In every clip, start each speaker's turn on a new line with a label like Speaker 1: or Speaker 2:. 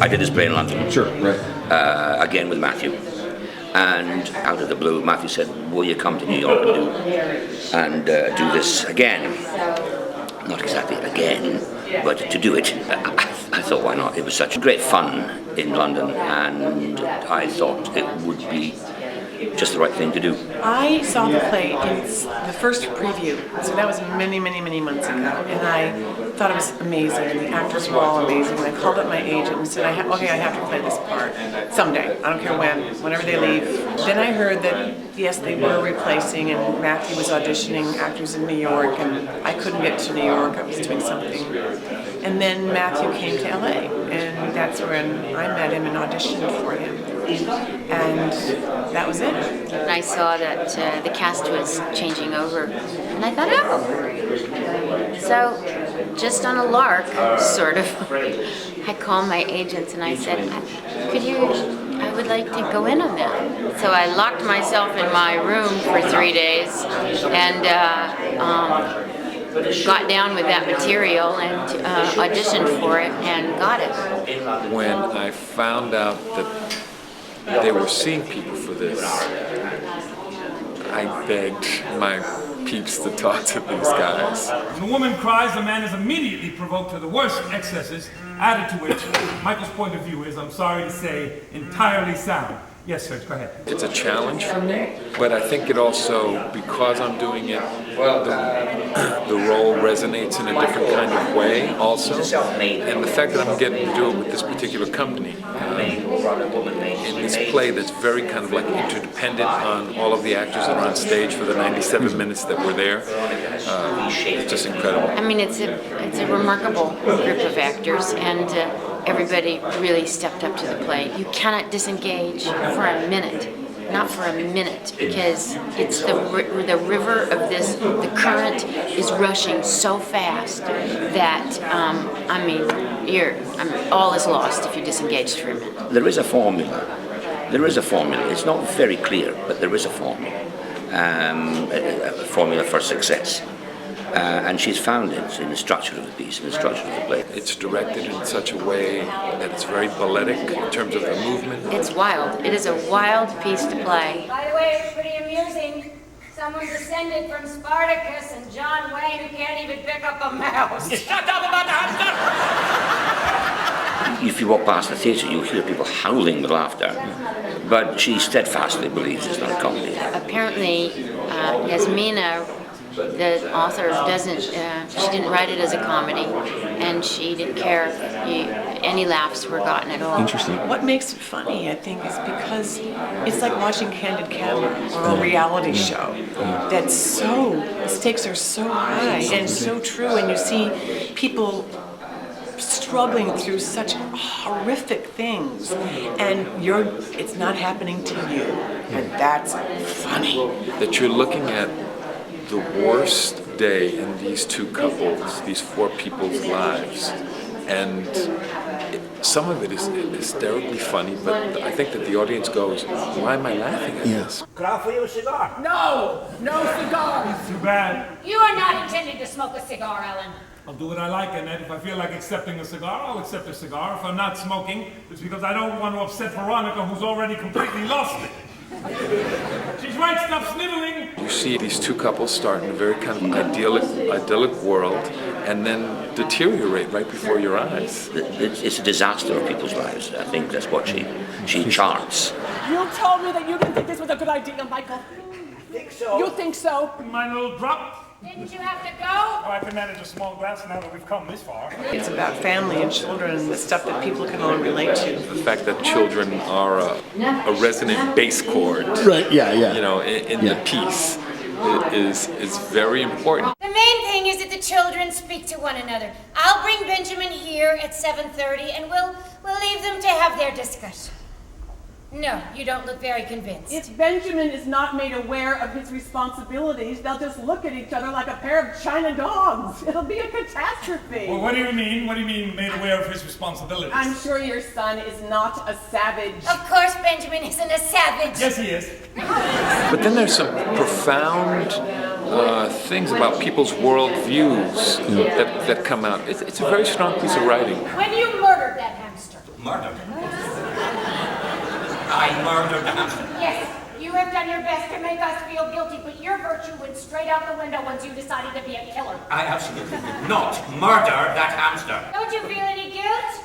Speaker 1: I did this play in London.
Speaker 2: Sure, right.
Speaker 1: Again with Matthew. And out of the blue, Matthew said, will you come to New York and do this again? Not exactly again, but to do it. I thought, why not? It was such great fun in London, and I thought it would be just the right thing to do.
Speaker 3: I saw the play in the first preview, so that was many months ago, and I thought it was amazing, and the actors were all amazing, and I called up my agent and said, okay, I have to play this part someday, I don't care whenever they leave. Then I heard that, yes, they were replacing, and Matthew was auditioning actors in New York, and I couldn't get to New York, I was doing something. And then Matthew came to LA, and that's when I met him and auditioned for him. And that was it.
Speaker 4: And I saw that the cast was changing over, and I thought, oh. So, just on a lark, sort of, I called my agents and I said, I would like to go in on that. So I locked myself in my room for 3 days and got down with that material and auditioned for it and got it.
Speaker 5: When I found out that they were seeing people for this, I begged my peeps to talk to these guys.
Speaker 6: When a woman cries, the man is immediately provoked to the worst excesses, added to which Michael's point of view is, I'm sorry to say, entirely sound. Yes, sir, go ahead.
Speaker 5: It's a challenge for me, but I think it also, because I'm doing it, the role resonates in a different kind of way also. And the fact that I'm getting to do it with this particular company, in this play that's very kind of like interdependent on all of the actors that are on stage for the 97 minutes that we're there, it's just incredible.
Speaker 4: I mean, it's a remarkable group of actors, and everybody really stepped up to the plate. You cannot disengage for a minute, not for a minute, because it's the river of this, the current is rushing so fast that, I mean, all is lost if you disengage for a minute.
Speaker 1: There is a formula. There is a formula. It's not very clear, but there is a formula. A formula for success. And she's found it in the structure of the piece, in the structure of the play.
Speaker 5: It's directed in such a way that it's very balletic in terms of the movement.
Speaker 4: It's wild. It is a wild piece to play.
Speaker 7: By the way, it's pretty amusing. Someone descended from Spartacus and John Wayne who can't even pick up a mouse. Shut up about the hamster!
Speaker 1: If you walk past the theatre, you'll hear people howling with laughter. But she steadfastly believes it's not a comedy.
Speaker 4: Apparently, Yasmina, the author, she didn't write it as a comedy, and she didn't care if any laughs were gotten at all.
Speaker 2: Interesting.
Speaker 3: What makes it funny, I think, is because it's like watching Candid Camera or a reality show. That's the stakes are so high and so true, and you see people struggling through such horrific things, and it's not happening to you, and that's funny.
Speaker 5: That you're looking at the worst day in these two couples, these four people's lives, and some of it is hysterically funny, but I think that the audience goes, why am I laughing at
Speaker 2: Yes.
Speaker 6: Could I offer you a cigar?
Speaker 7: No cigars.
Speaker 6: Too bad.
Speaker 7: You are not intending to smoke a cigar, Ellen.
Speaker 6: I'll do what I like, Annette. If I feel like accepting a cigar, I'll accept a cigar. If I'm not smoking, it's because I don't want to upset Veronica, who's already completely lost it. She's right, stop sniveling!
Speaker 5: You see these two couples start in a very kind of idyllic world and then deteriorate right before your eyes.
Speaker 1: It's a disaster of people's lives. I think that's what she charts.
Speaker 8: You told me that you didn't think this was a good idea, Michael.
Speaker 6: I think so.
Speaker 8: You think so?
Speaker 6: My little drop?
Speaker 7: Didn't you have to go?
Speaker 6: Oh, I can manage a small glass now that we've come this far.
Speaker 3: It's about family and children and the stuff that people can all relate to.
Speaker 5: The fact that children are a resonant bass chord,
Speaker 2: Right, yeah.
Speaker 5: you know, in the piece is very important.
Speaker 7: The main thing is that the children speak to one another. I'll bring Benjamin here at 7:30 and we'll leave them to have their discussion. No, you don't look very convinced.
Speaker 8: If Benjamin is not made aware of his responsibilities, they'll just look at each other like a pair of China dogs. It'll be a catastrophe.
Speaker 6: Well, what do you mean? What do you mean made aware of his responsibilities?
Speaker 8: I'm sure your son is not a savage.
Speaker 7: Of course Benjamin isn't a savage.
Speaker 6: Yes, he is.
Speaker 5: But then there's some profound things about people's worldviews that come out. It's a very strong piece of writing.
Speaker 7: When you murdered that hamster,
Speaker 2: Murdered? I murdered the hamster.
Speaker 7: Yes, you have done your best to make us feel guilty, but your virtue went straight out the window once you decided to be a killer.
Speaker 2: I absolutely did not murder that hamster.
Speaker 7: Don't you feel any guilt?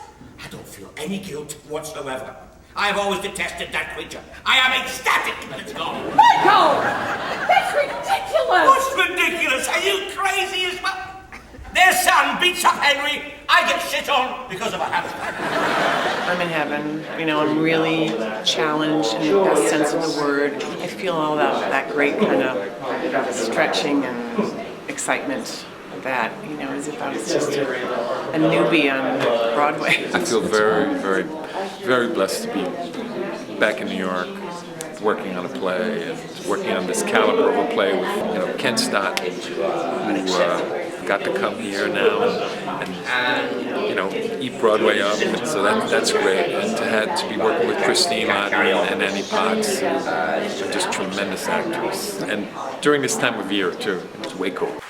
Speaker 2: I don't feel any guilt whatsoever. I have always detested that creature. I am ecstatic that it's gone.
Speaker 8: Michael! That's ridiculous!
Speaker 2: What's ridiculous? Are you crazy as well? Their son beats up Henry. I get shit on because of a hamster.
Speaker 3: I'm in heaven. You know, I'm really challenged in the best sense of the word. I feel all that great kind of stretching and excitement that, you know, as if I was just a newbie on Broadway.
Speaker 5: I feel very, very, very blessed to be back in New York, working on a play and working on this caliber of a play with, Ken Stott, who got to come here now and eat Broadway up, and so that's great. And to be working with Christine Lahti and Annie Potts, who are just tremendous actors. And during this time of year too, it was way cool.